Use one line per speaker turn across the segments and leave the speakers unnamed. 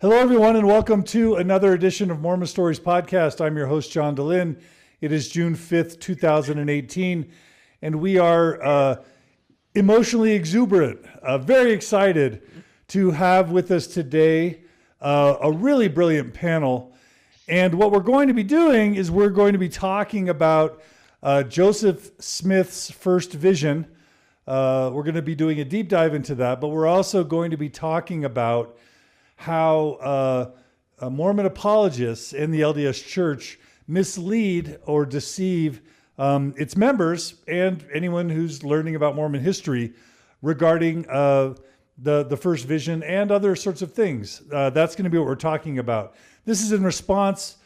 Hello, everyone, and welcome to another edition of Mormon Stories podcast. I'm your host, John DeLynn. It is June 5th, 2018, and we are emotionally exuberant, very excited to have with us today a really brilliant panel. And what we're going to be doing is we're going to be talking about Joseph Smith's first vision. We're going to be doing a deep dive into that, but we're also going to be talking about how Mormon apologists in the LDS Church mislead or deceive its members and anyone who's learning about Mormon history regarding the first vision and other sorts of things. That's going to be what we're talking about. This is in response,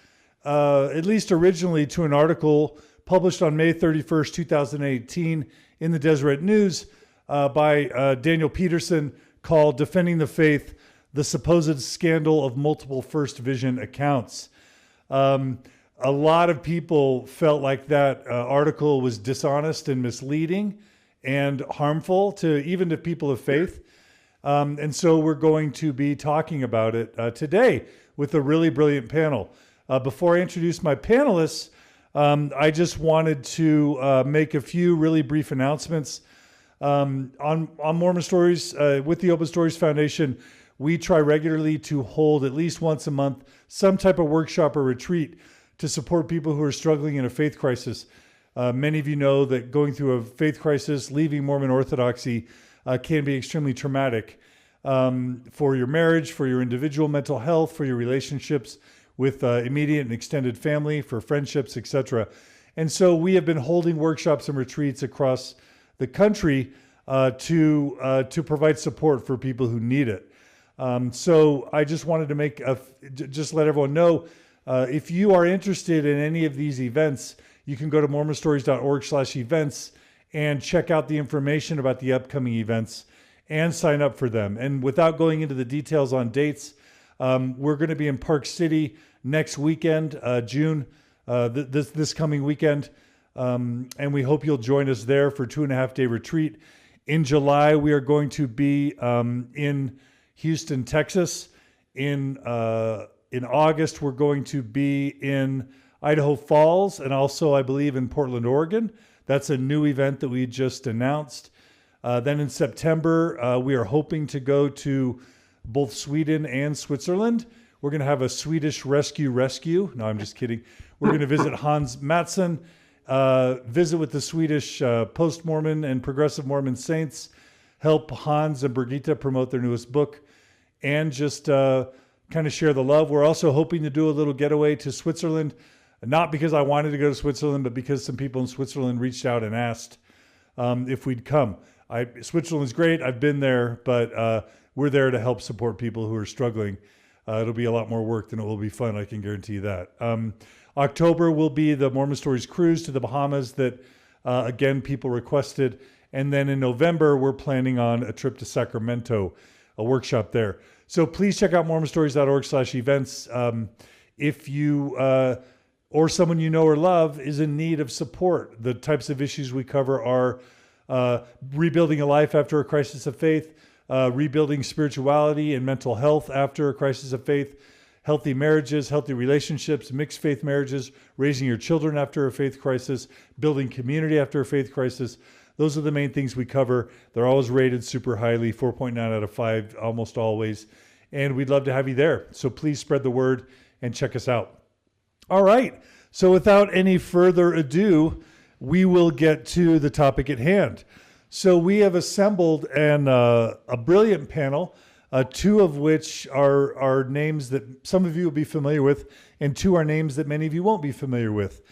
at least originally, to an article published on May 31st, 2018 in the Deseret News by Daniel Peterson called Defending the Faith, the Supposed Scandal of Multiple First Vision Accounts. A lot of people felt like that article was dishonest and misleading and harmful even to people of faith. And so we're going to be talking about it today with a really brilliant panel. Before I introduce my panelists, I just wanted to make a few really brief announcements. On Mormon Stories, with the Open Stories Foundation, we try regularly to hold at least once a month some type of workshop or retreat to support people who are struggling in a faith crisis. Many of you know that going through a faith crisis, leaving Mormon Orthodoxy, can be extremely traumatic for your marriage, for your individual mental health, for your relationships with immediate and extended family, for friendships, etc. And so we have been holding workshops and retreats across the country to provide support for people who need it. So I just wanted to just let everyone know, if you are interested in any of these events, you can go to mormonstories.org/events and check out the information about the upcoming events and sign up for them. And without going into the details on dates, we're going to be in Park City next weekend, June, this coming weekend. And we hope you'll join us there for a 2.5-day retreat. In July, we are going to be in Houston, Texas. In August, we're going to be in Idaho Falls and also, I believe, in Portland, Oregon. That's a new event that we just announced. Then in September, we are hoping to go to both Sweden and Switzerland. We're going to have a Swedish rescue. No, I'm just kidding. We're going to visit Hans Mattsson, visit with the Swedish post-Mormon and progressive Mormon saints, help Hans and Birgitta promote their newest book, and just kind of share the love. We're also hoping to do a little getaway to Switzerland, not because I wanted to go to Switzerland, but because some people in Switzerland reached out and asked if we'd come. Switzerland's great. I've been there, but we're there to help support people who are struggling. It'll be a lot more work than it will be fun, I can guarantee you that. October will be the Mormon Stories cruise to the Bahamas that, again, people requested. And then in November, we're planning on a trip to Sacramento, a workshop there. So please check out mormonstories.org/events. If you or someone you know or love is in need of support, the types of issues we cover are rebuilding a life after a crisis of faith, rebuilding spirituality and mental health after a crisis of faith, healthy marriages, healthy relationships, mixed faith marriages, raising your children after a faith crisis, building community after a faith crisis. Those are the main things we cover. They're always rated super highly, 4.9 out of 5, almost always. And we'd love to have you there. So please spread the word and check us out. All right. So without any further ado, we will get to the topic at hand. So we have assembled a brilliant panel, two of which are names that some of you will be familiar with, and two are names that many of you won't be familiar with.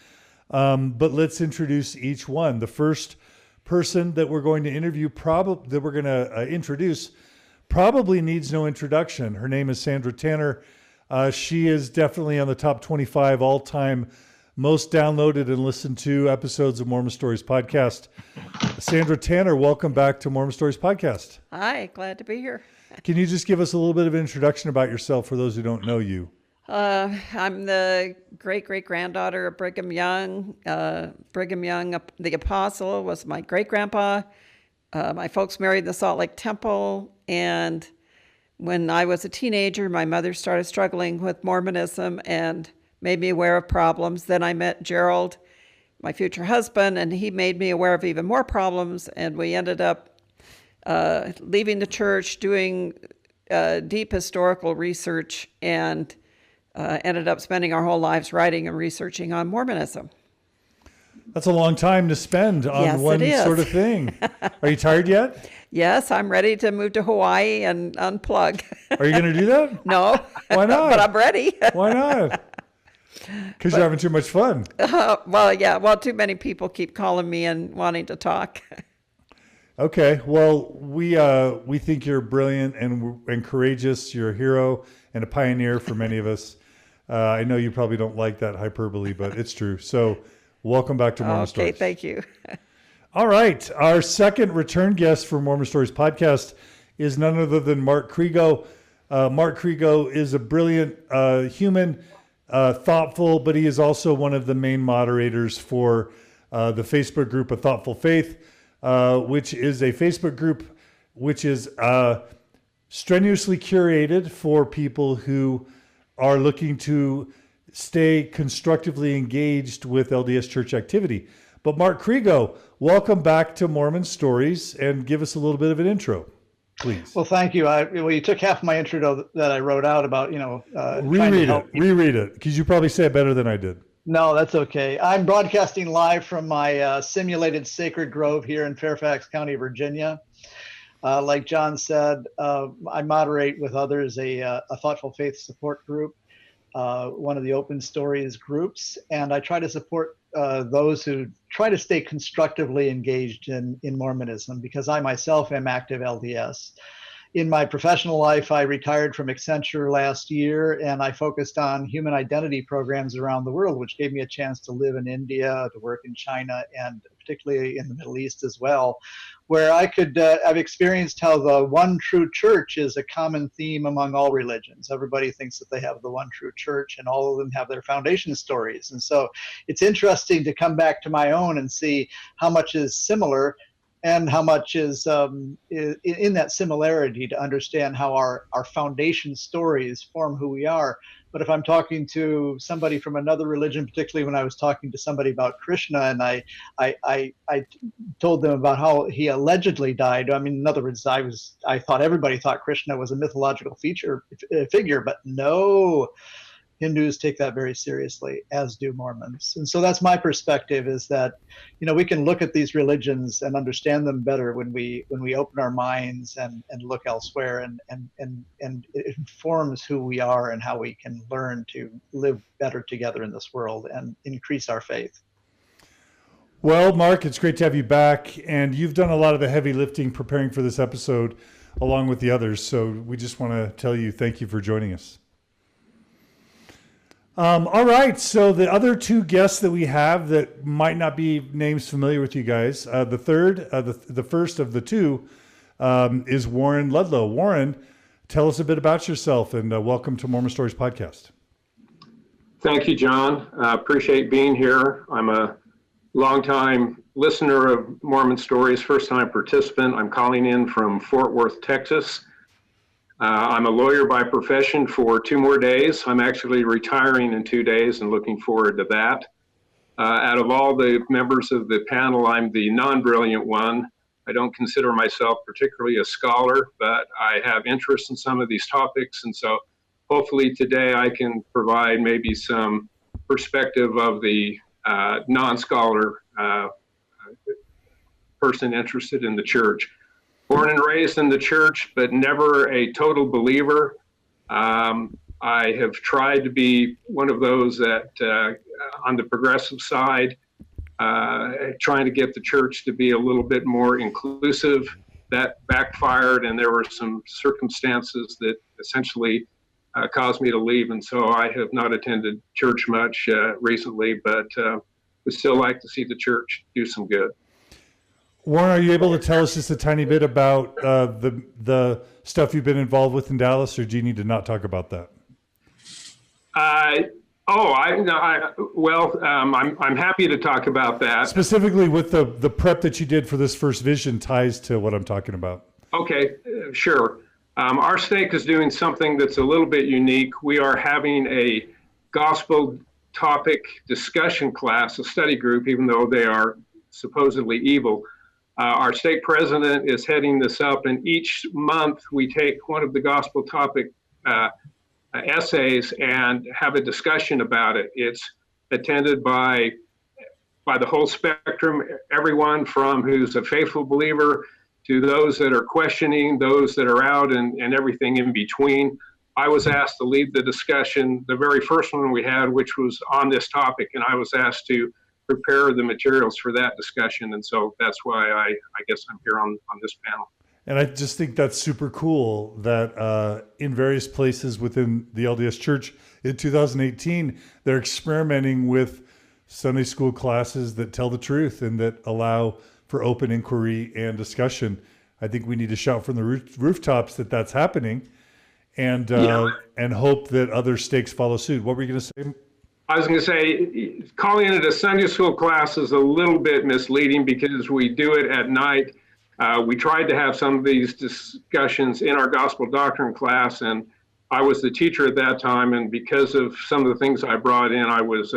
But let's introduce each one. The first person that we're going to introduce probably needs no introduction. Her name is Sandra Tanner. She is definitely on the top 25 all-time most downloaded and listened to episodes of Mormon Stories podcast. Sandra Tanner, welcome back to Mormon Stories podcast.
Hi, glad to be here.
Can you just give us a little bit of an introduction about yourself for those who don't know you?
I'm the great-great-granddaughter of Brigham Young. Brigham Young, the apostle, was my great-grandpa. My folks married in the Salt Lake Temple, and When I was a teenager, my mother started struggling with Mormonism and made me aware of problems. Then I met Gerald, my future husband, and he made me aware of even more problems. And we ended up leaving the church, doing deep historical research, and ended up spending our whole lives writing and researching on Mormonism.
That's a long time to spend on
Yes,
one
it is.
sort of thing. Are you tired yet?
Yes, I'm ready to move to Hawaii and unplug.
Are you going to do that?
No.
Why not?
But I'm ready.
Why not? Because you're having too much fun.
Well, yeah. Well, too many people keep calling me and wanting to talk.
Okay. Well, we think you're brilliant and courageous. You're a hero and a pioneer for many of us. I know you probably don't like that hyperbole, but it's true. So welcome back to Mormon Stories.
Okay, thank you.
All right. Our second return guest for Mormon Stories podcast is none other than Mark Crego. Mark Crego is a brilliant human, thoughtful, but he is also one of the main moderators for the Facebook group A Thoughtful Faith, which is a Facebook group which is strenuously curated for people who are looking to stay constructively engaged with LDS church activity. But Mark Crego, welcome back to Mormon Stories, and give us a little bit of an intro, please.
Well, thank you. Well, you took half my intro that I wrote out about,
Reread it, because you probably say it better than I did.
No, that's okay. I'm broadcasting live from my simulated sacred grove here in Fairfax County, Virginia. Like John said, I moderate with others a Thoughtful Faith support group, one of the Open Stories groups, and I try to support those who try to stay constructively engaged in Mormonism, because I myself am active LDS. In my professional life, I retired from Accenture last year, and I focused on human identity programs around the world, which gave me a chance to live in India, to work in China, and particularly in the Middle East as well, where I've experienced how the one true church is a common theme among all religions. Everybody thinks that they have the one true church, and all of them have their foundation stories. And so it's interesting to come back to my own and see how much is similar and how much is in that similarity, to understand how our foundation stories form who we are. But if I'm talking to somebody from another religion, particularly when I was talking to somebody about Krishna, and I told them about how he allegedly died. I mean, in other words, I thought everybody thought Krishna was a mythological figure, but no. Hindus take that very seriously, as do Mormons. And so that's my perspective, is that, we can look at these religions and understand them better when we open our minds and look elsewhere, and it informs who we are and how we can learn to live better together in this world and increase our faith.
Well, Mark, it's great to have you back, and you've done a lot of the heavy lifting preparing for this episode along with the others. So we just want to tell you thank you for joining us. All right, so the other two guests that we have that might not be names familiar with you guys, the first of the two is Warren Ludlow. Warren, tell us a bit about yourself, and welcome to Mormon Stories podcast.
Thank you, John. Appreciate being here. I'm a longtime listener of Mormon Stories, first-time participant. I'm calling in from Fort Worth, Texas. I'm a lawyer by profession for 2 more days. I'm actually retiring in 2 days and looking forward to that. Out of all the members of the panel, I'm the non-brilliant one. I don't consider myself particularly a scholar, but I have interest in some of these topics. And so hopefully today I can provide maybe some perspective of the non-scholar person interested in the church. Born and raised in the church, but never a total believer. I have tried to be one of those that, on the progressive side, trying to get the church to be a little bit more inclusive. That backfired, and there were some circumstances that essentially caused me to leave. And so I have not attended church much recently, but would still like to see the church do some good.
Warren, are you able to tell us just a tiny bit about the stuff you've been involved with in Dallas, or do you need to not talk about that?
I'm happy to talk about that.
Specifically with the prep that you did for this first vision ties to what I'm talking about.
Okay, sure. Our stake is doing something that's a little bit unique. We are having a gospel topic discussion class, a study group, even though they are supposedly evil. Our stake president is heading this up, and each month we take one of the gospel topic essays and have a discussion about it. It's attended by the whole spectrum, everyone from who's a faithful believer to those that are questioning, those that are out, and everything in between. I was asked to lead the discussion, the very first one we had, which was on this topic, and I was asked to prepare the materials for that discussion. And so that's why I guess I'm here on this panel.
And I just think that's super cool that in various places within the LDS Church in 2018, they're experimenting with Sunday school classes that tell the truth and that allow for open inquiry and discussion. I think we need to shout from the rooftops that that's happening, and hope that other stakes follow suit. What were you going to say?
I was going to say, calling it a Sunday school class is a little bit misleading because we do it at night. We tried to have some of these discussions in our gospel doctrine class, and I was the teacher at that time, and because of some of the things I brought in, I was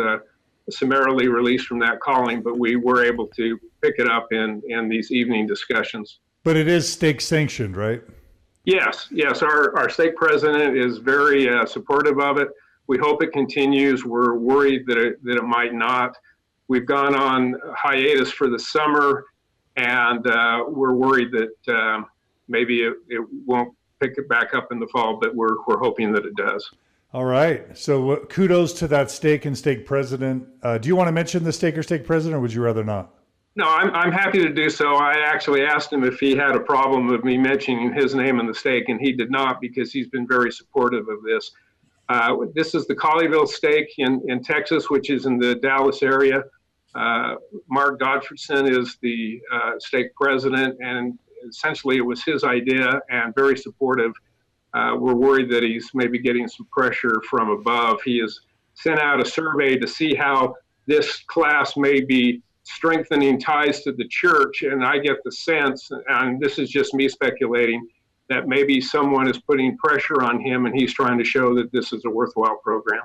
summarily released from that calling, but we were able to pick it up in these evening discussions. But
it is stake sanctioned, right?
Yes. Our stake president is very supportive of it. We hope it continues. We're worried that it might not. We've gone on hiatus for the summer, and we're worried that maybe it won't pick it back up in the fall, but we're hoping that it does.
All right. So kudos to that stake and stake president. Do you want to mention the stake or stake president, or would you rather not?
No, I'm happy to do so. I actually asked him if he had a problem with me mentioning his name in the stake, and he did not, because he's been very supportive of this. This is the Colleyville stake in Texas, which is in the Dallas area. Mark Godfredson is the stake president, and essentially it was his idea and very supportive. We're worried that he's maybe getting some pressure from above. He has sent out a survey to see how this class may be strengthening ties to the church, and I get the sense, and this is just me speculating, that maybe someone is putting pressure on him and he's trying to show that this is a worthwhile program.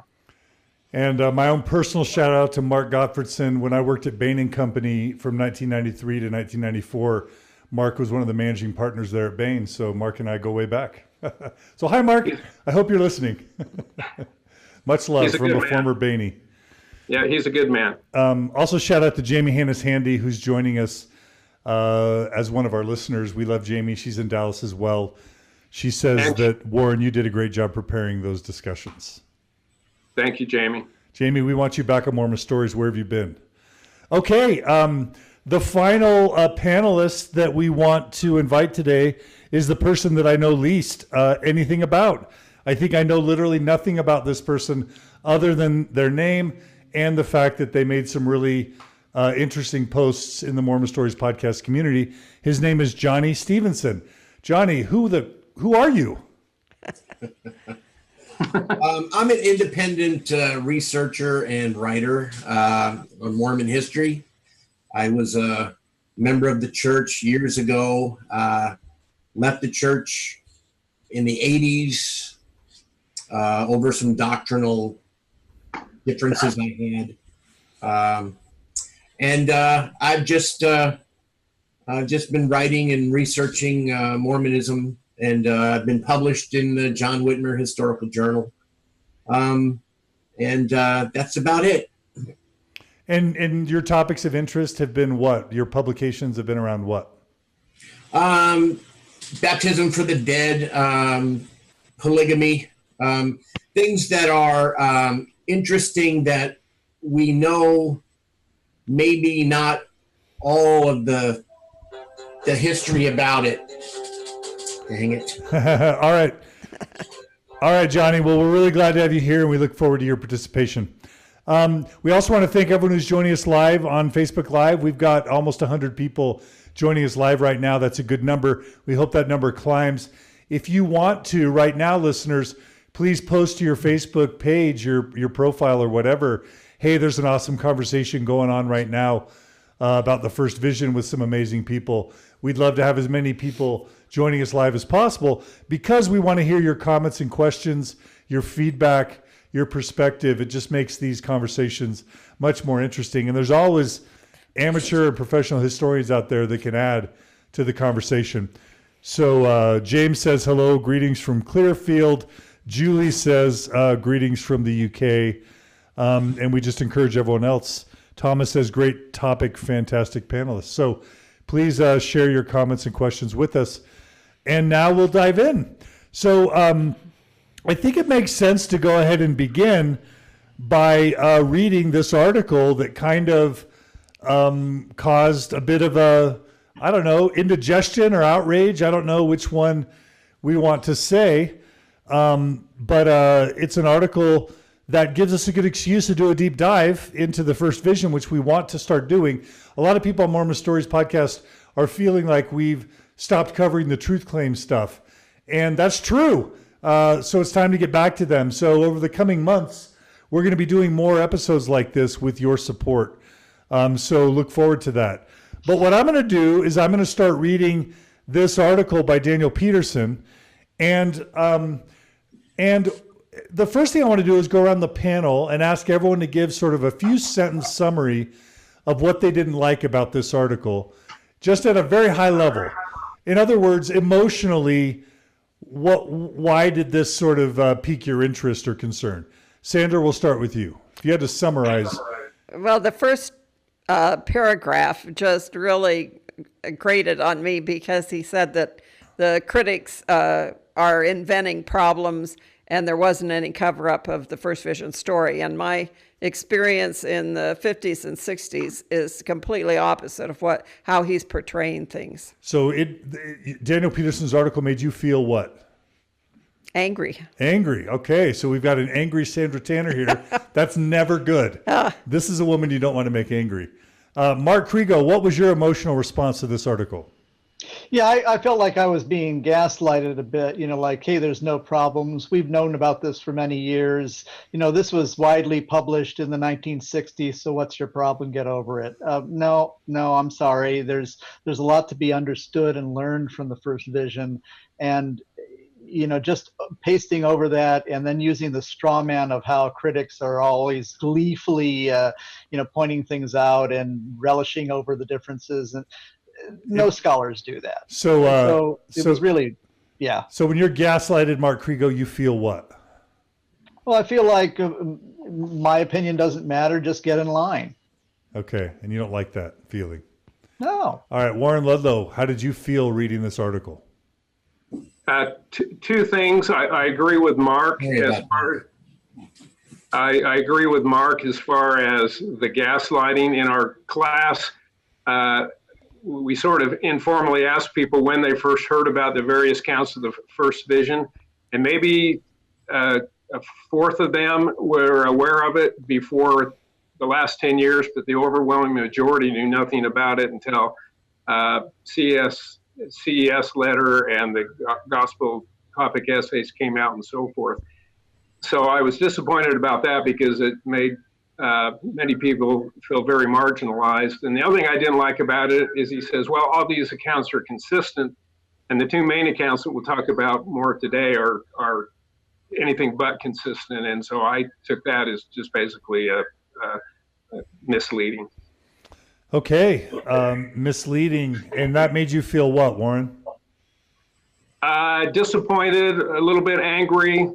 And my own personal shout out to Mark Gottfredson. When I worked at Bain & Company from 1993 to 1994, Mark was one of the managing partners there at Bain. So Mark and I go way back. So hi, Mark. I hope you're listening. Much love from a former Bainey.
Yeah, he's a good man.
Also shout out to Jamie Hannes-Handy, who's joining us as one of our listeners. We love Jamie. She's in Dallas as well. She says that, Warren, you did a great job preparing those discussions.
Thank you, Jamie.
Jamie, we want you back on Mormon Stories. Where have you been? Okay, the final panelist that we want to invite today is the person that I know least anything about. I think I know literally nothing about this person other than their name and the fact that they made some really interesting posts in the Mormon Stories podcast community. His name is Johnny Stephenson. Johnny, who are you?
I'm an independent researcher and writer on Mormon history. I was a member of the church years ago, left the church in the 80s over some doctrinal differences I had. And I've just been writing and researching Mormonism, and I've been published in the John Whitmer Historical Journal. And that's about it.
And your topics of interest have been what? Your publications have been around what?
Baptism for the dead, polygamy, things that are interesting that we know maybe not all of the history about it. Dang it.
All right, Johnny. Well, we're really glad to have you here, and we look forward to your participation. We also want to thank everyone who's joining us live on Facebook Live. We've got almost 100 people joining us live right now. That's a good number. We hope that number climbs. If you want to, right now, listeners, please post to your Facebook page, your profile or whatever, hey, there's an awesome conversation going on right now about the first vision with some amazing people. We'd love to have as many people joining us live as possible because we want to hear your comments and questions, your feedback, your perspective. It just makes these conversations much more interesting. And there's always amateur and professional historians out there that can add to the conversation. So James says, hello, greetings from Clearfield. Julie says, greetings from the UK. And we just encourage everyone else. Thomas says, great topic, fantastic panelists. So please share your comments and questions with us. And now we'll dive in. So I think it makes sense to go ahead and begin by reading this article that kind of caused a bit of a, I don't know, indigestion or outrage. I don't know which one we want to say. But it's an article that gives us a good excuse to do a deep dive into the first vision, which we want to start doing. A lot of people on Mormon Stories podcast are feeling like we've stopped covering the truth claim stuff. And that's true. So it's time to get back to them. So over the coming months, we're going to be doing more episodes like this with your support. So look forward to that. But what I'm going to do is I'm going to start reading this article by Daniel Peterson. And the first thing I want to do is go around the panel and ask everyone to give sort of a few sentence summary of what they didn't like about this article, just at a very high level. In other words, emotionally, why did this sort of pique your interest or concern? Sandra, we'll start with you. If you had to summarize.
Well, the first paragraph just really grated on me because he said that the critics are inventing problems and there wasn't any cover-up of the first vision story. And my experience in the 50s and 60s is completely opposite of how he's portraying things.
So Daniel Peterson's article made you feel what?
Angry.
Angry. Okay, so we've got an angry Sandra Tanner here. That's never good. This is a woman you don't want to make angry. Mark Crego, what was your emotional response to this article?
Yeah, I felt like I was being gaslighted a bit, like, hey, there's no problems. We've known about this for many years. This was widely published in the 1960s. So what's your problem? Get over it. No, I'm sorry. There's a lot to be understood and learned from the first vision. And, just pasting over that and then using the straw man of how critics are always gleefully, pointing things out and relishing over the differences. And no scholars do that. So it was really, yeah.
So when you're gaslighted, Mark Crego, you feel what?
Well, I feel like my opinion doesn't matter. Just get in line.
Okay. And you don't like that feeling?
No.
All right. Warren Ludlow, how did you feel reading this article?
Two things. I agree with Mark I agree with Mark as far as the gaslighting in our class. We sort of informally asked people when they first heard about the various counts of the first vision, and maybe a fourth of them were aware of it before the last 10 years, but the overwhelming majority knew nothing about it until CES letter and the gospel topic essays came out and so forth. So I was disappointed about that because it made many people feel very marginalized. And the other thing I didn't like about it is he says, well, all these accounts are consistent. And the two main accounts that we'll talk about more today are anything but consistent. And so I took that as just basically misleading.
Okay, misleading. And that made you feel what, Warren?
Disappointed, a little bit angry.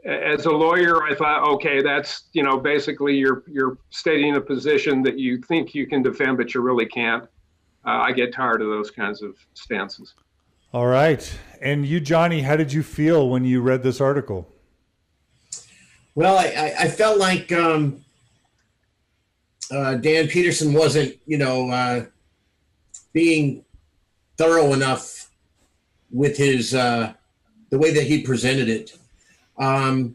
As a lawyer, I thought, okay, that's, basically you're stating a position that you think you can defend, but you really can't. I get tired of those kinds of stances.
All right. And you, Johnny, how did you feel when you read this article?
Well, I felt like Dan Peterson wasn't, being thorough enough with his the way that he presented it. I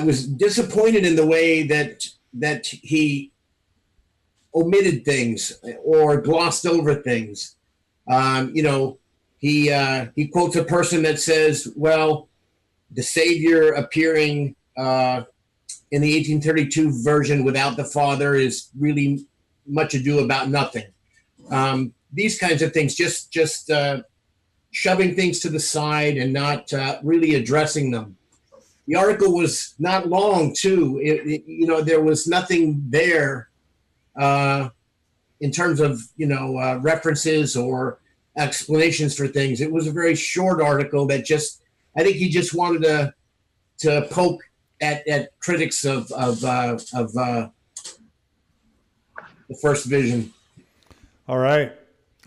was disappointed in the way that he omitted things or glossed over things. He quotes a person that says, well, the Savior appearing in the 1832 version without the father is really much ado about nothing. These kinds of things, just shoving things to the side and not really addressing them. The article was not long, too. There was nothing there in terms of, references or explanations for things. It was a very short article that I think he just wanted to poke at critics of the first vision.
All right.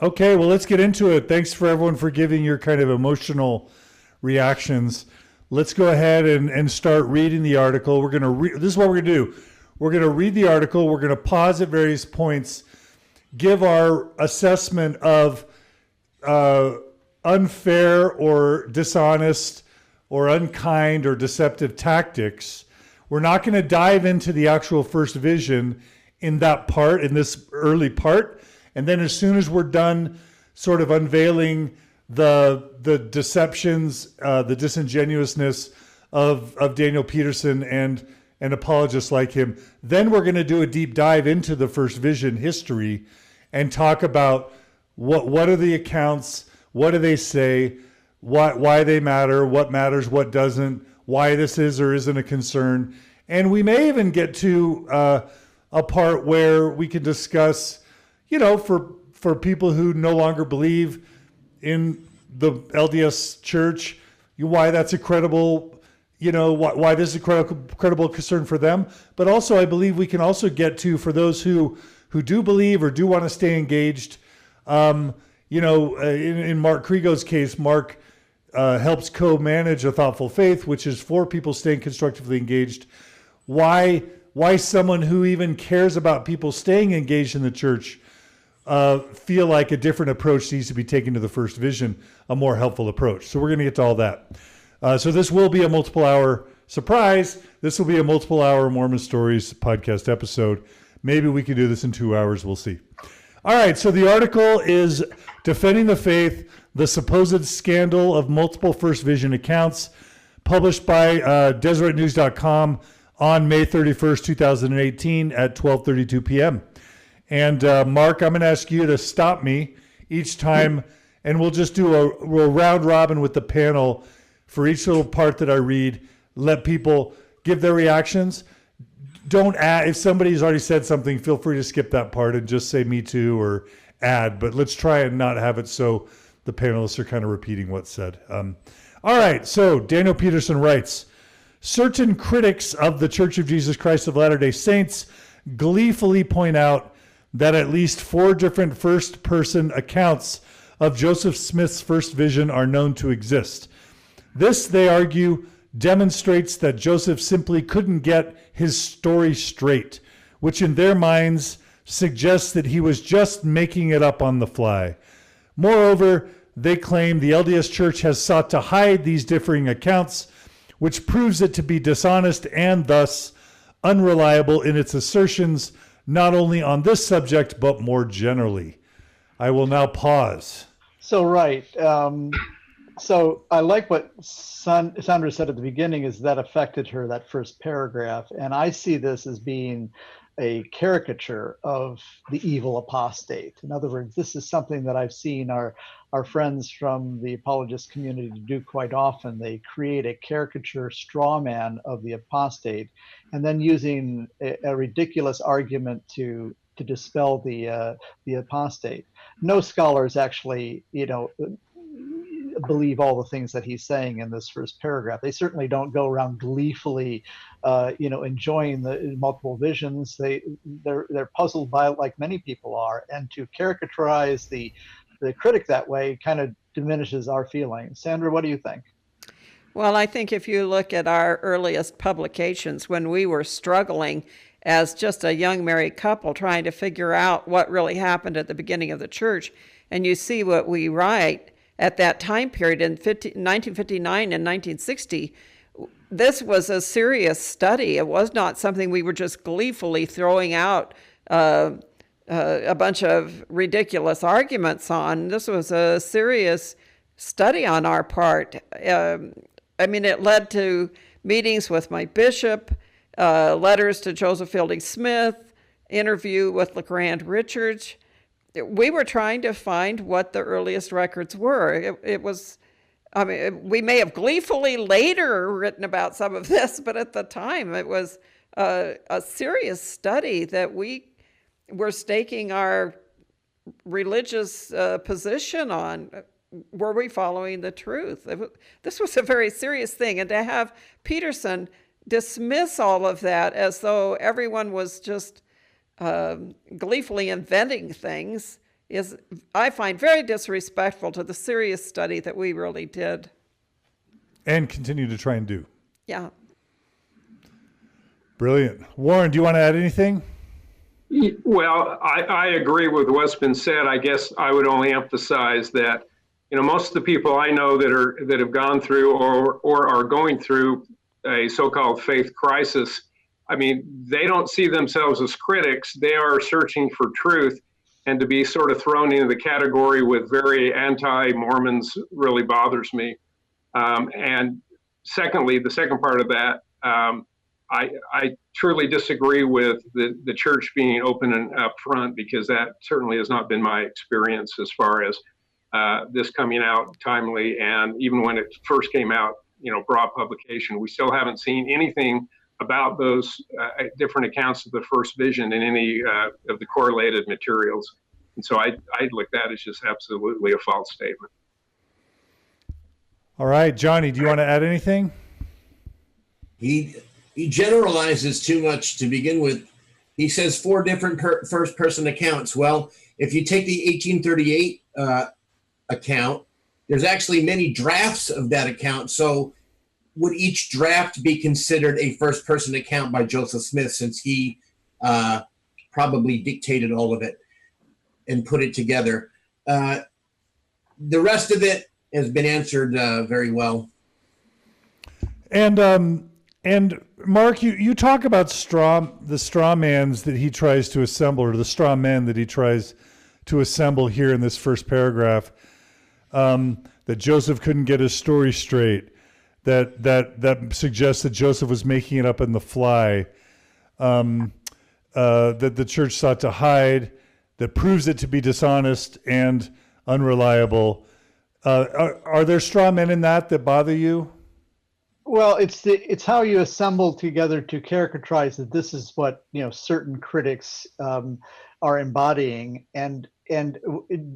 Okay, well, let's get into it. Thanks for everyone for giving your kind of emotional reactions. Let's go ahead and start reading the article. We're going to this is what we're going to do. We're going to read the article. We're going to pause at various points, give our assessment of unfair or dishonest or unkind or deceptive tactics. We're not going to dive into the actual first vision in this early part. And then as soon as we're done sort of unveiling the deceptions, the disingenuousness of Daniel Peterson and apologists like him, then we're going to do a deep dive into the first vision history and talk about what are the accounts, what do they say, why they matter, what matters, what doesn't, why this is or isn't a concern. And we may even get to a part where we can discuss, for people who no longer believe in the LDS church, why that's a credible, why this is a credible concern for them. But also, I believe we can also get to, for those who do believe or do want to stay engaged, in Mark Crego's case, Mark helps co-manage a thoughtful faith, which is for people staying constructively engaged. Why someone who even cares about people staying engaged in the church feel like a different approach needs to be taken to the first vision, a more helpful approach. So we're going to get to all that. So this will be a multiple-hour surprise. This will be a multiple-hour Mormon Stories podcast episode. Maybe we can do this in 2 hours. We'll see. All right, so the article is Defending the Faith, the Supposed Scandal of Multiple First Vision Accounts, published by DeseretNews.com on May 31st, 2018 at 12:32 p.m. And Mark, I'm going to ask you to stop me each time, and we'll just do a round robin with the panel for each little part that I read. Let people give their reactions. Don't add. If somebody's already said something, feel free to skip that part and just say me too or add. But let's try and not have it so the panelists are kind of repeating what's said. All right, so Daniel Peterson writes, certain critics of the Church of Jesus Christ of Latter-day Saints gleefully point out that at least 4 different first-person accounts of Joseph Smith's first vision are known to exist. This, they argue, demonstrates that Joseph simply couldn't get his story straight, which in their minds suggests that he was just making it up on the fly. Moreover, they claim the LDS Church has sought to hide these differing accounts, which proves it to be dishonest and thus unreliable in its assertions, not only on this subject, but more generally. I will now pause.
So, right. So I like what Sandra said at the beginning, is that affected her, that first paragraph. And I see this as being a caricature of the evil apostate. In other words, this is something that I've seen our friends from the apologist community do quite often. They create a caricature straw man of the apostate, and then using a ridiculous argument to dispel the apostate. No scholars actually, believe all the things that he's saying in this first paragraph. They certainly don't go around gleefully, enjoying the multiple visions. They're puzzled by it, like many people are, and to caricaturize the critic that way kind of diminishes our feelings. Sandra, what do you think?
Well, I think if you look at our earliest publications, when we were struggling as just a young married couple trying to figure out what really happened at the beginning of the church, and you see what we write at that time period in 1959 and 1960, this was a serious study. It was not something we were just gleefully throwing out a bunch of ridiculous arguments on. This was a serious study on our part. It led to meetings with my bishop, letters to Joseph Fielding Smith, interview with LeGrand Richards. We were trying to find what the earliest records were. It was, I mean, we may have gleefully later written about some of this, but at the time it was a serious study that we were staking our religious position on. Were we following the truth? This was a very serious thing. And to have Peterson dismiss all of that as though everyone was just gleefully inventing things is, I find, very disrespectful to the serious study that we really did.
And continue to try and do.
Yeah.
Brilliant. Warren, do you want to add anything?
Well, I agree with what's been said. I guess I would only emphasize that, most of the people I know that have gone through or are going through a so-called faith crisis, I mean, they don't see themselves as critics. They are searching for truth, and to be sort of thrown into the category with very anti-Mormons really bothers me. And secondly, the second part of that, I truly disagree with the church being open and upfront, because that certainly has not been my experience as far as this coming out timely. And even when it first came out, broad publication, we still haven't seen anything about those different accounts of the first vision in any of the correlated materials. And so I look at that as just absolutely a false statement.
All right, Johnny, do you want to add anything?
He generalizes too much to begin with. He says 4 different first-person accounts. Well, if you take the 1838 account, there's actually many drafts of that account. So would each draft be considered a first-person account by Joseph Smith, since he probably dictated all of it and put it together? The rest of it has been answered very well.
And Mark, you talk about the straw mans that he tries to assemble, or the straw men that he tries to assemble here in this first paragraph. That Joseph couldn't get his story straight. That suggests that Joseph was making it up on the fly. That the church sought to hide. That proves it to be dishonest and unreliable. Are there straw men in that bother you?
Well, it's how you assemble together to characterize that this is what certain critics are embodying, and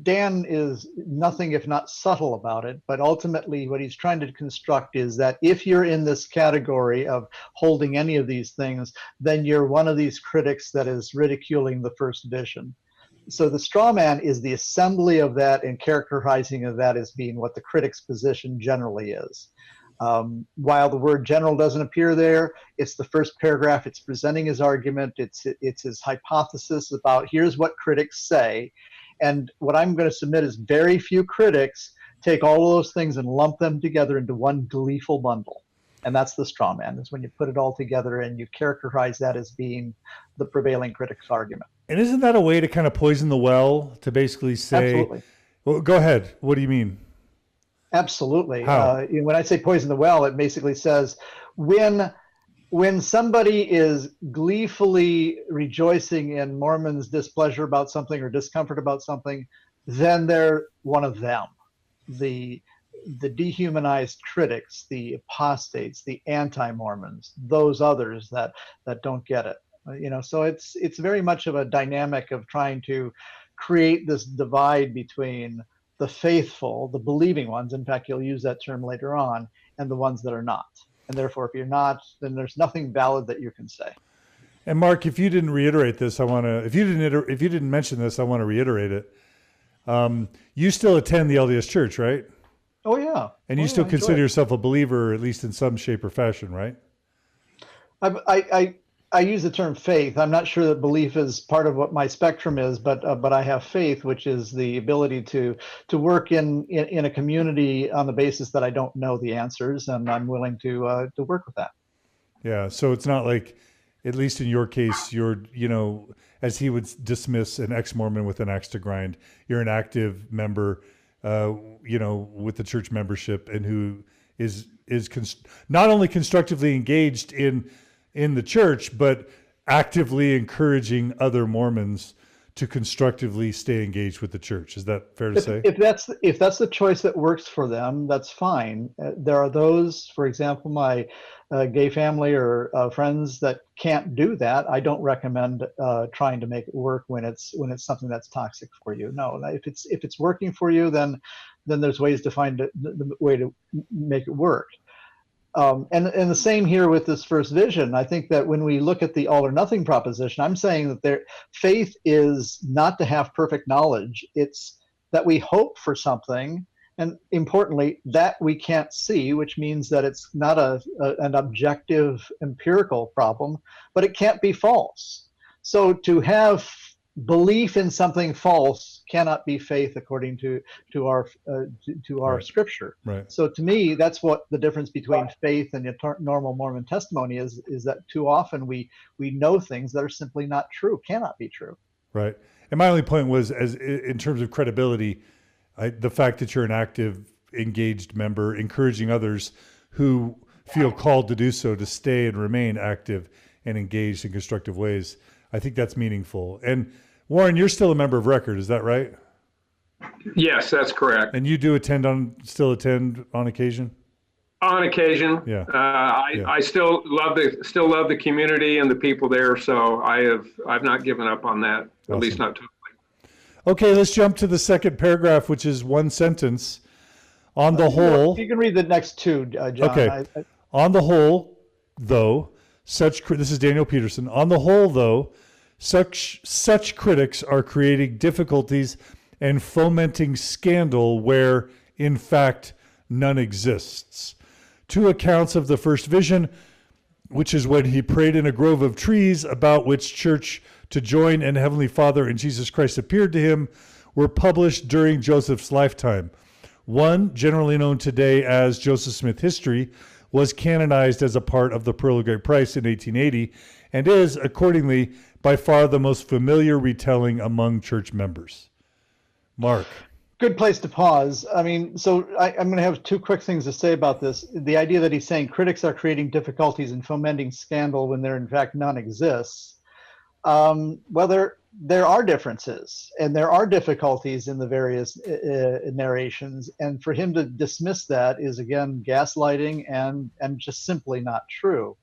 Dan is nothing if not subtle about it. But ultimately, what he's trying to construct is that if you're in this category of holding any of these things, then you're one of these critics that is ridiculing the first vision. So the straw man is the assembly of that and characterizing of that as being what the critic's position generally is. While the word general doesn't appear there, it's the first paragraph. It's presenting his argument. It's his hypothesis about here's what critics say. And what I'm going to submit is very few critics take all of those things and lump them together into one gleeful bundle. And that's the straw man, is when you put it all together and you characterize that as being the prevailing critic's argument.
And isn't that a way to kind of poison the well, to basically say,
Absolutely.
Well, go ahead. What do you mean?
Absolutely.
How?
When I say poison the well, it basically says when somebody is gleefully rejoicing in Mormons' displeasure about something or discomfort about something, then they're one of them. The dehumanized critics, the apostates, the anti-Mormons, those others that don't get it. So it's very much of a dynamic of trying to create this divide between the faithful, the believing ones, in fact, you'll use that term later on, and the ones that are not. And therefore, if you're not, then there's nothing valid that you can say.
And Mark, if you didn't reiterate this, if you didn't mention this, I want to reiterate it. You still attend the LDS Church, right?
Oh yeah.
And you still consider yourself a believer, at least in some shape or fashion, right?
I use the term faith. I'm not sure that belief is part of what my spectrum is, but I have faith, which is the ability to work in a community on the basis that I don't know the answers, and I'm willing to work with that.
Yeah. So it's not like, at least in your case, you're, as he would dismiss an ex-Mormon with an axe to grind, you're an active member, with the church membership, and who is not only constructively engaged in in the church, but actively encouraging other Mormons to constructively stay engaged with the church. Is that fair to say?
If that's the choice that works for them, that's fine. There are those, for example, my gay family or friends that can't do that. I don't recommend trying to make it work when it's something that's toxic for you. No, if it's working for you, then there's ways to find the way to make it work. And the same here with this first vision. I think that when we look at the all or nothing proposition, I'm saying that faith is not to have perfect knowledge. It's that we hope for something, and importantly, that we can't see, which means that it's not an objective empirical problem, but it can't be false. So to have belief in something false cannot be faith according to our
Right.
scripture.
Right.
So to me, that's what the difference between faith and normal Mormon testimony is that too often we know things that are simply not true, cannot be true.
Right. And my only point was, as in terms of credibility, the fact that you're an active, engaged member, encouraging others who feel called to do so to stay and remain active and engaged in constructive ways, I think that's meaningful. And Warren, you're still a member of record, is that right?
Yes, that's correct.
And you do still attend on occasion?
On occasion.
Yeah.
I still love the community and the people there, so I've not given up on that.
Awesome.
At least not totally.
Okay, let's jump to the second paragraph, which is one sentence. On the whole,
you can read the next two, John.
Okay. On the whole, though, this is Daniel Peterson. On the whole, though, such critics are creating difficulties and fomenting scandal where, in fact, none exists. Two accounts of the first vision, which is when he prayed in a grove of trees, about which church to join and Heavenly Father and Jesus Christ appeared to him, were published during Joseph's lifetime. One, generally known today as Joseph Smith History, was canonized as a part of the Pearl of Great Price in 1880 and is, accordingly, by far the most familiar retelling among church members. Mark.
Good place to pause. I mean, so I'm going to have two quick things to say about this. The idea that he's saying critics are creating difficulties and fomenting scandal when there, in fact, none exists. Well, there are differences and there are difficulties in the various narrations. And for him to dismiss that is, again, gaslighting and just simply not true.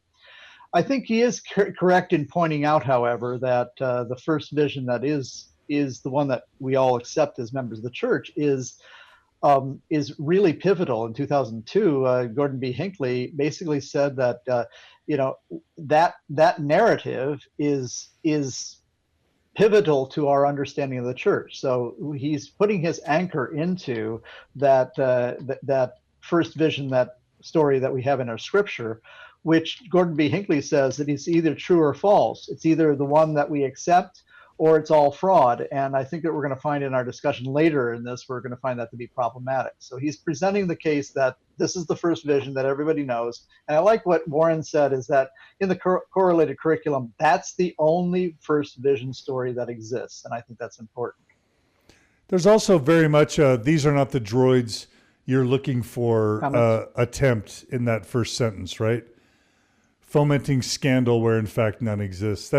I think he is correct in pointing out, however, that the first vision that is the one that we all accept as members of the church is really pivotal. In 2002, Gordon B. Hinckley basically said that that narrative is pivotal to our understanding of the church. So he's putting his anchor into that first vision, that story that we have in our scripture, which Gordon B. Hinckley says that it's either true or false. It's either the one that we accept or it's all fraud. And I think that we're going to find in our discussion later in this, we're going to find that to be problematic. So he's presenting the case that this is the first vision that everybody knows. And I like what Warren said is that in the correlated curriculum, that's the only first vision story that exists. And I think that's important.
There's also very much, these are not the droids you're looking for attempt in that first sentence, right? Fomenting scandal where in fact none exists.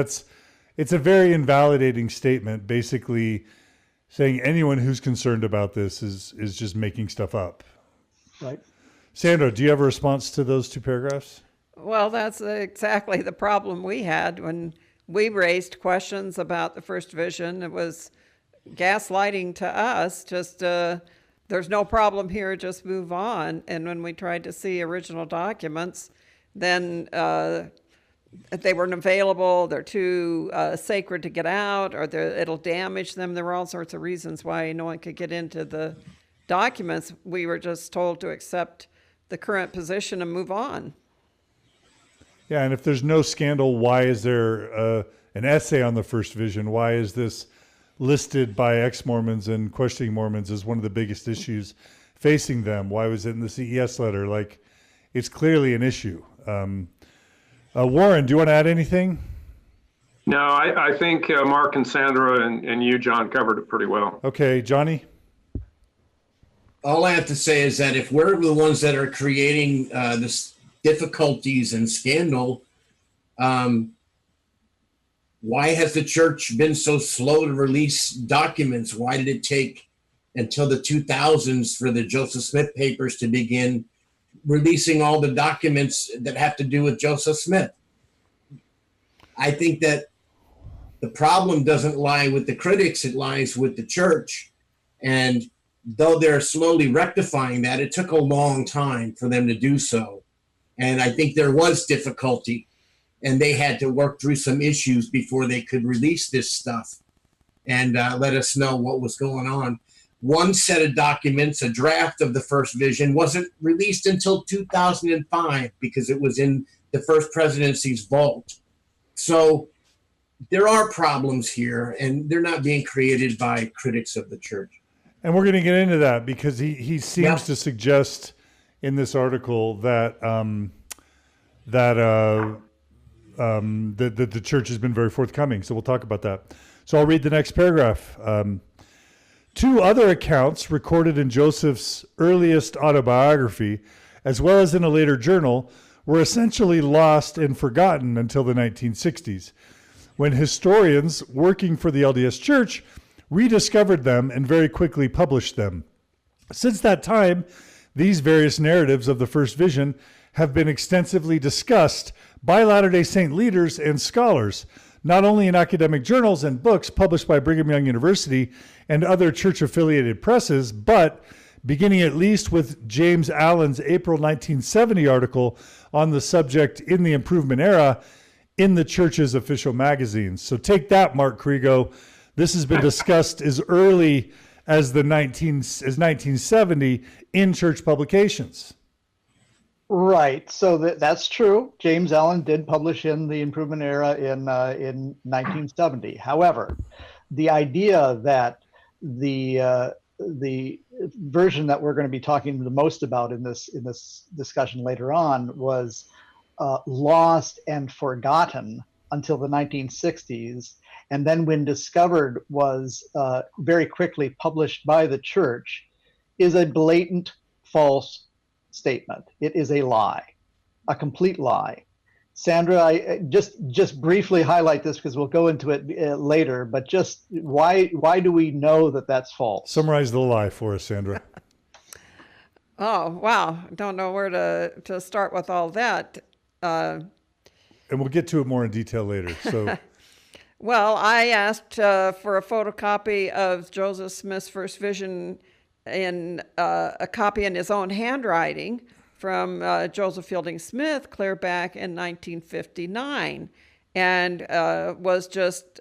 It's a very invalidating statement, basically saying anyone who's concerned about this is just making stuff up.
Right.
Sandra, do you have a response to those two paragraphs?
Well, that's exactly the problem we had when we raised questions about the first vision. It was gaslighting to us, just there's no problem here, just move on. And when we tried to see original documents, then they weren't available, they're too sacred to get out, or it'll damage them. There were all sorts of reasons why no one could get into the documents. We were just told to accept the current position and move on.
Yeah, and if there's no scandal, why is there an essay on the first vision? Why is this listed by ex-Mormons and questioning Mormons as one of the biggest issues facing them? Why was it in the CES letter? Like, it's clearly an issue. Warren, do you want to add anything?
No, I think Mark and Sandra and you, John, covered it pretty well.
Okay, Johnny?
All I have to say is that if we're the ones that are creating this difficulties and scandal, Why has the church been so slow to release documents? Why did it take until the 2000s for the Joseph Smith papers to begin releasing all the documents that have to do with Joseph Smith? I think that the problem doesn't lie with the critics, it lies with the church. And though they're slowly rectifying that, it took a long time for them to do so. And I think there was difficulty, and they had to work through some issues before they could release this stuff and let us know what was going on. One set of documents, a draft of the first vision, wasn't released until 2005 because it was in the first presidency's vault. So there are problems here, and they're not being created by critics of the church.
And we're going to get into that because he seems to suggest in this article that that the church has been very forthcoming. So we'll talk about that. So I'll read the next paragraph. Two other accounts recorded in Joseph's earliest autobiography, as well as in a later journal, were essentially lost and forgotten until the 1960s, when historians working for the LDS Church rediscovered them and very quickly published them. Since that time, these various narratives of the first vision have been extensively discussed by Latter-day Saint leaders and scholars, not only in academic journals and books published by Brigham Young University and other church-affiliated presses, but beginning at least with James Allen's April 1970 article on the subject in the Improvement Era in the church's official magazines. So take that, Mark Crego. This has been discussed as early as 1970 in church publications.
Right. So that's true. James Allen did publish in the Improvement Era in 1970. However, the idea that the version that we're going to be talking the most about in this discussion later on was lost and forgotten until the 1960s, and then when discovered was very quickly published by the church, is a blatant false statement. It is a lie, a complete lie. Sandra, I just briefly highlight this because we'll go into it later, but just why do we know that that's false?
Summarize the lie for us, Sandra.
Oh, wow. Don't know where to start with all that.
And we'll get to it more in detail later. So,
well, I asked for a photocopy of Joseph Smith's first vision in a copy in his own handwriting from Joseph Fielding Smith clear back in 1959, and was just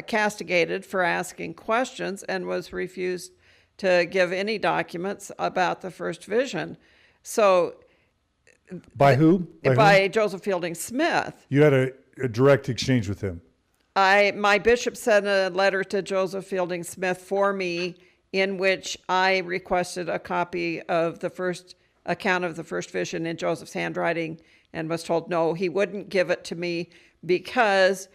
castigated for asking questions and was refused to give any documents about the first vision. So
by who?
By Joseph Fielding Smith.
You had a direct exchange with him.
My bishop sent a letter to Joseph Fielding Smith for me in which I requested a copy of the first account of the first vision in Joseph's handwriting, and was told no, he wouldn't give it to me because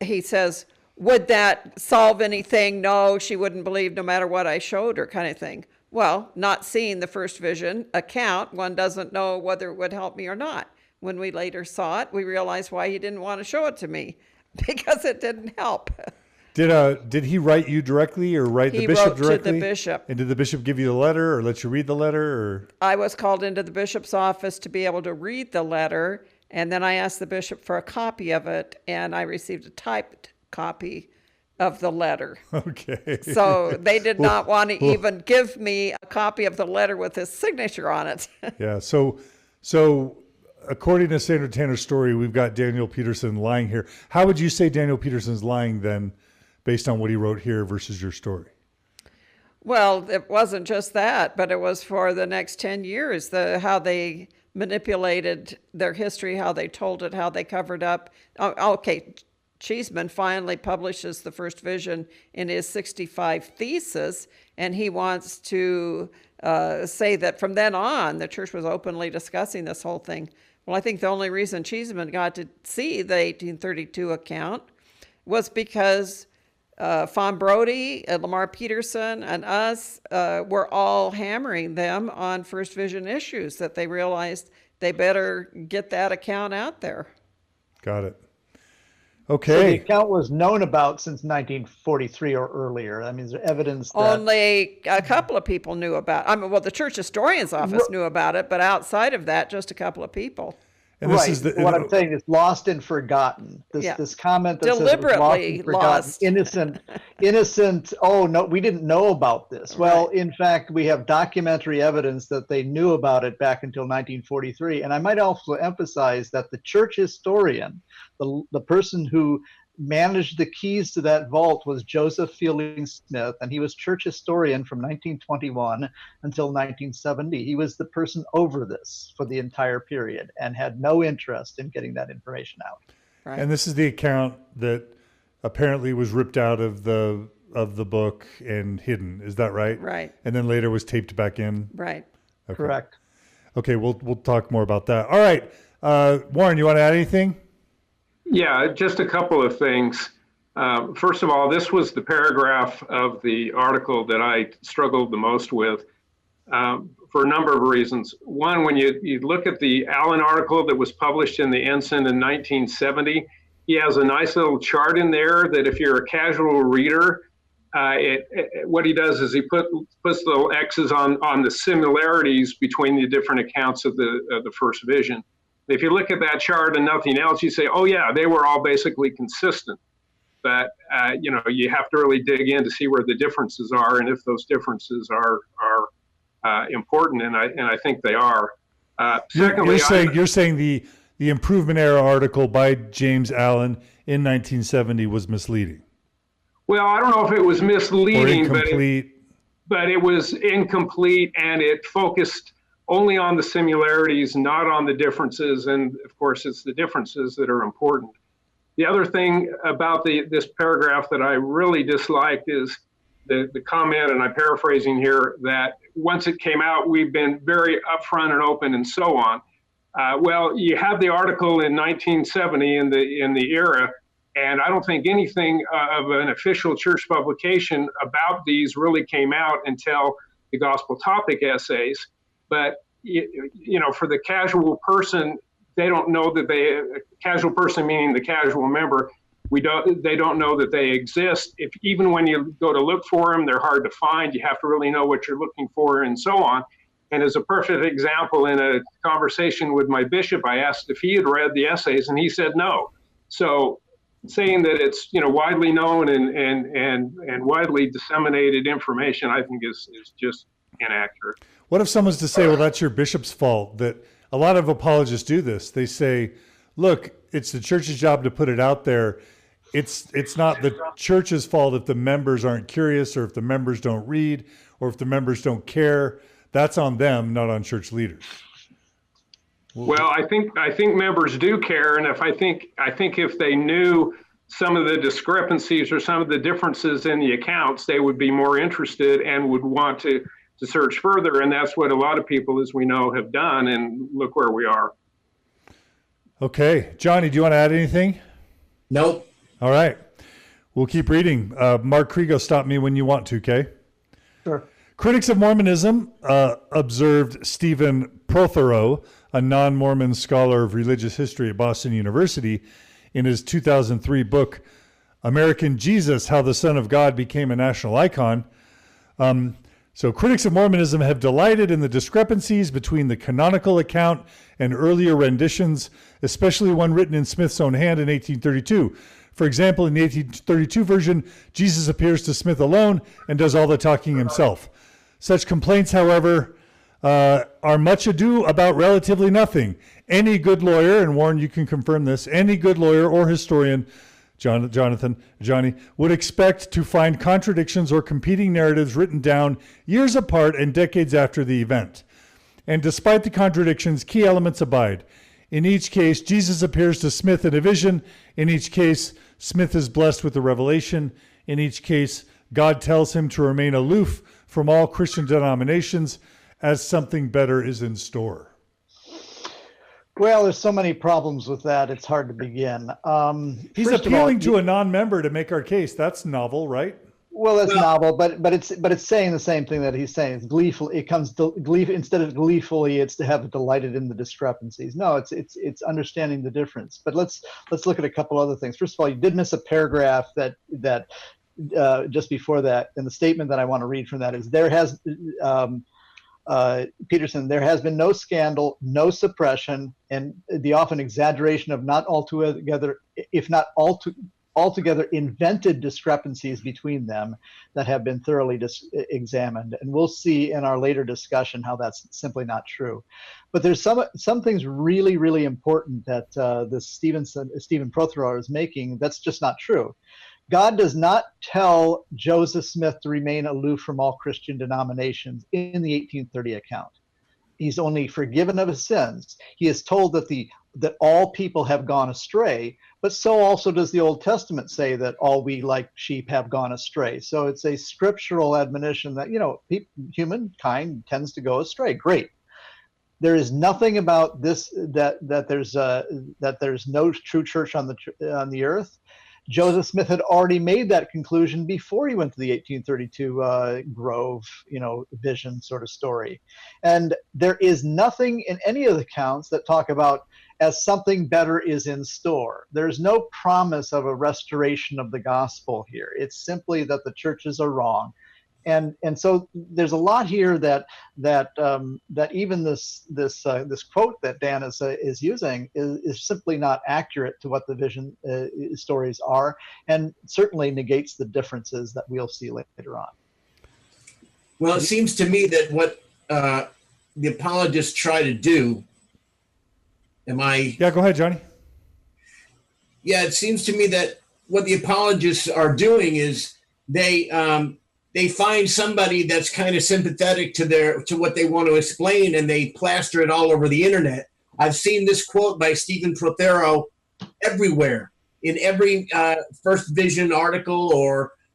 he says, would that solve anything? No, she wouldn't believe no matter what I showed her, kind of thing. Well, not seeing the first vision account, one doesn't know whether it would help me or not. When we later saw it, we realized why he didn't want to show it to me, because it didn't help.
Did he write you directly or write the bishop directly?
He wrote to the bishop.
And did the bishop give you the letter or let you read the letter? Or
I was called into the bishop's office to be able to read the letter, and then I asked the bishop for a copy of it, and I received a typed copy of the letter.
Okay.
So they did not want to even give me a copy of the letter with his signature on it.
Yeah. So according to Sandra Tanner's story, we've got Daniel Peterson lying here. How would you say Daniel Peterson's lying then, based on what he wrote here versus your story?
Well, it wasn't just that, but it was for the next 10 years, how they manipulated their history, how they told it, how they covered up. Okay, Cheeseman finally publishes the first vision in his 65 thesis, and he wants to say that from then on, the church was openly discussing this whole thing. Well, I think the only reason Cheeseman got to see the 1832 account was because Fawn Brody, Lamar Peterson, and us were all hammering them on first vision issues, that they realized they better get that account out there.
Got it.
So the
Okay.
account was known about since 1943 or earlier. I mean, is there evidence that
Only a couple of people knew about. I mean, well, the church historian's office knew about it, but outside of that, just a couple of people.
And this
right?
is the,
What I'm saying is lost and forgotten. This
Yeah.
this comment that
Deliberately
says it was lost and forgotten, innocent. Oh no, we didn't know about this. Well,
Right.
in fact, we have documentary evidence that they knew about it back until 1943. And I might also emphasize that the church historian, the person who managed the keys to that vault, was Joseph Fielding Smith, and he was church historian from 1921 until 1970. He was the person over this for the entire period and had no interest in getting that information out.
Right.
and this is the account that apparently was ripped out of the book and hidden. Is that right?
Right.
And then later was taped back in.
Right.
Okay.
Correct.
Okay, we'll talk more about that. All right, Warren, you want to add anything?
Yeah, just a couple of things. First of all, this was the paragraph of the article that I struggled the most with for a number of reasons. One, when you look at the Allen article that was published in the Ensign in 1970, he has a nice little chart in there that if you're a casual reader, what he does is he puts little X's on the similarities between the different accounts of the first vision. If you look at that chart and nothing else, you say, oh yeah, they were all basically consistent. But you have to really dig in to see where the differences are and if those differences are important, and I think they are. Secondly,
You're saying the Improvement Era article by James Allen in 1970 was misleading.
Well, I don't know if it was misleading,
or incomplete.
but it was incomplete, and it focused only on the similarities, not on the differences. And of course, it's the differences that are important. The other thing about this paragraph that I really disliked is the comment, and I'm paraphrasing here, that once it came out, we've been very upfront and open and so on. Well, you have the article in 1970 in the era, and I don't think anything of an official church publication about these really came out until the gospel topic essays. But for the casual person, they don't know that casual person meaning the casual member, they don't know that they exist. Even when you go to look for them, they're hard to find. You have to really know what you're looking for and so on. And as a perfect example, in a conversation with my bishop, I asked if he had read the essays, and he said no. So saying that it's widely known and widely disseminated information, I think is just inaccurate.
What if someone's to say, well, that's your bishop's fault? That a lot of apologists do this. They say, look, it's the church's job to put it out there. It's not the church's fault if the members aren't curious, or if the members don't read, or if the members don't care. That's on them, not on church leaders.
Well, I think members do care, and I think if they knew some of the discrepancies or some of the differences in the accounts, they would be more interested and would want to search further, and that's what a lot of people, as we know, have done, and look where we are.
Okay. Johnny, do you want to add anything?
Nope.
All right. We'll keep reading. Mark Crego, stop me when you want to, okay?
Sure.
Critics of Mormonism observed Stephen Prothero, a non-Mormon scholar of religious history at Boston University, in his 2003 book, American Jesus, How the Son of God Became a National Icon. So critics of Mormonism have delighted in the discrepancies between the canonical account and earlier renditions, especially one written in Smith's own hand in 1832. For example, in the 1832 version, Jesus appears to Smith alone and does all the talking himself. Such complaints, however, are much ado about relatively nothing. Any good lawyer, and Warren, you can confirm this, any good lawyer or historian, Johnny, would expect to find contradictions or competing narratives written down years apart and decades after the event. And despite the contradictions, key elements abide. In each case, Jesus appears to Smith in a vision. In each case, Smith is blessed with a revelation. In each case, God tells him to remain aloof from all Christian denominations as something better is in store.
Well, there's so many problems with that, it's hard to begin.
He's appealing to a non-member to make our case. That's novel, right?
Well, it's novel, but it's saying the same thing that he's saying. It's gleeful. It comes instead of gleefully, it's to have delighted in the discrepancies. No, it's understanding the difference. But let's look at a couple other things. First of all, you did miss a paragraph that just before that, and the statement that I want to read from that is there has Peterson, there has been no scandal, no suppression, and the often exaggeration of not altogether, if not altogether invented discrepancies between them that have been thoroughly examined. And we'll see in our later discussion how that's simply not true. But there's some things really, really important that this Stephen Prothero is making that's just not true. God does not tell Joseph Smith to remain aloof from all Christian denominations in the 1830 account. He's only forgiven of his sins. He is told that all people have gone astray, but so also does the Old Testament say that all we like sheep have gone astray. So it's a scriptural admonition that, humankind tends to go astray. Great. There is nothing about this that there's no true church on the earth. Joseph Smith had already made that conclusion before he went to the 1832 Grove, vision sort of story. And there is nothing in any of the accounts that talk about as something better is in store. There's no promise of a restoration of the gospel here. It's simply that the churches are wrong. And so there's a lot here that even this quote that Dan is using is simply not accurate to what the vision stories are, and certainly negates the differences that we'll see later on.
Well, it seems to me that what the apologists try to do.
Yeah, go ahead, Johnny.
Yeah, it seems to me that what the apologists are doing is they find somebody that's kind of sympathetic to what they want to explain, and they plaster it all over the internet. I've seen this quote by Stephen Prothero everywhere, in every First Vision article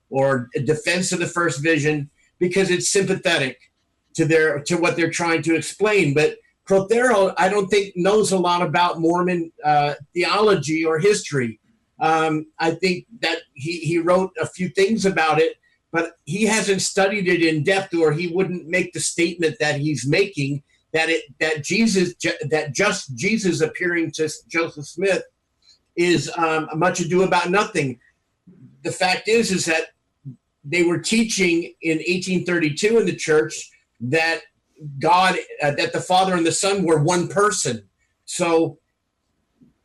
or defense of the First Vision, because it's sympathetic to what they're trying to explain. But Prothero, I don't think, knows a lot about Mormon theology or history. I think that he wrote a few things about it, but he hasn't studied it in depth, or he wouldn't make the statement that he's making, that just Jesus appearing to Joseph Smith is much ado about nothing. The fact is that they were teaching in 1832 in the church that God, that the Father and the Son were one person. So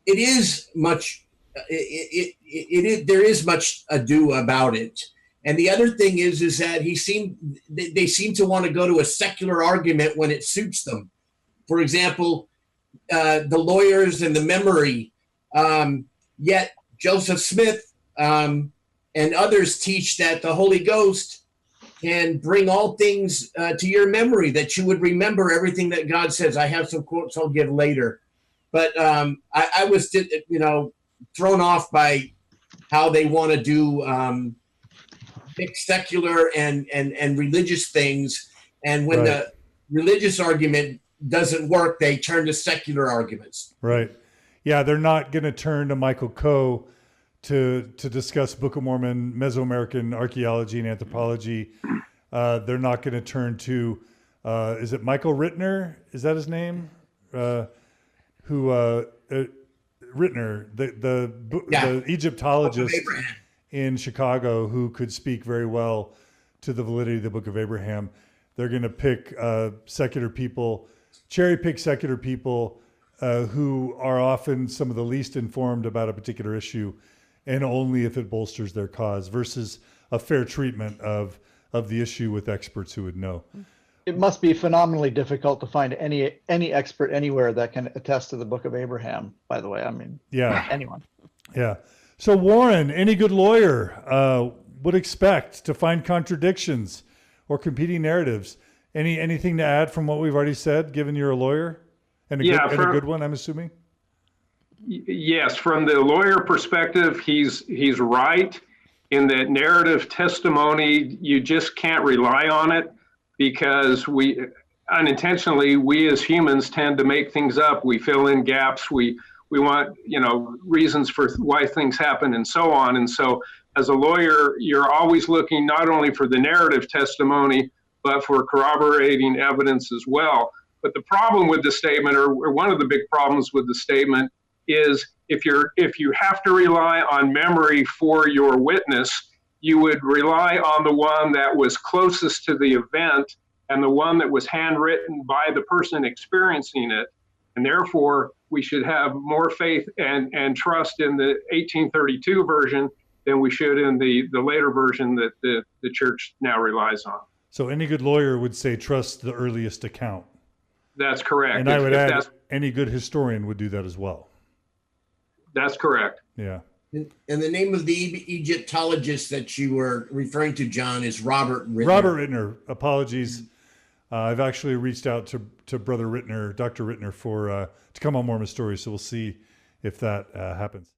it is much. There is much ado about it. And the other thing is that they seem to want to go to a secular argument when it suits them. For example, the lawyers and the memory. Yet Joseph Smith and others teach that the Holy Ghost can bring all things to your memory, that you would remember everything that God says. I have some quotes I'll give later, but I was, thrown off by how they want to do mix secular and religious things, and when the religious argument doesn't work, they turn to secular arguments.
Right. Yeah, they're not going to turn to Michael Coe to discuss Book of Mormon, Mesoamerican archaeology and anthropology. They're not going to turn to, is it Michael Rittner? Is that his name? Rittner, the Egyptologist in Chicago who could speak very well to the validity of the Book of Abraham. They're going to pick secular people, cherry pick secular people who are often some of the least informed about a particular issue, and only if it bolsters their cause, versus a fair treatment of the issue with experts who would know.
It must be phenomenally difficult to find any expert anywhere that can attest to the Book of Abraham, by the way. I mean, anyone.
Yeah. So Warren, any good lawyer would expect to find contradictions or competing narratives. Anything to add from what we've already said, given you're a lawyer? And a good one, I'm assuming?
Yes, from the lawyer perspective, he's right in that narrative testimony, you just can't rely on it, because we as humans tend to make things up. We fill in gaps. We want, reasons for why things happen and so on. And so as a lawyer, you're always looking not only for the narrative testimony, but for corroborating evidence as well. But the problem with the statement, or one of the big problems with the statement, is if you have to rely on memory for your witness, you would rely on the one that was closest to the event and the one that was handwritten by the person experiencing it. And therefore, we should have more faith and trust in the 1832 version than we should in the later version that the church now relies on.
So any good lawyer would say trust the earliest account.
That's correct.
And I would add, any good historian would do that as well.
That's correct.
Yeah.
And the name of the Egyptologist that you were referring to, John, is Robert Rittner.
Robert Rittner. Apologies. I've actually reached out to Brother Rittner, Dr. Rittner, to come on Mormon Stories. So we'll see if that happens.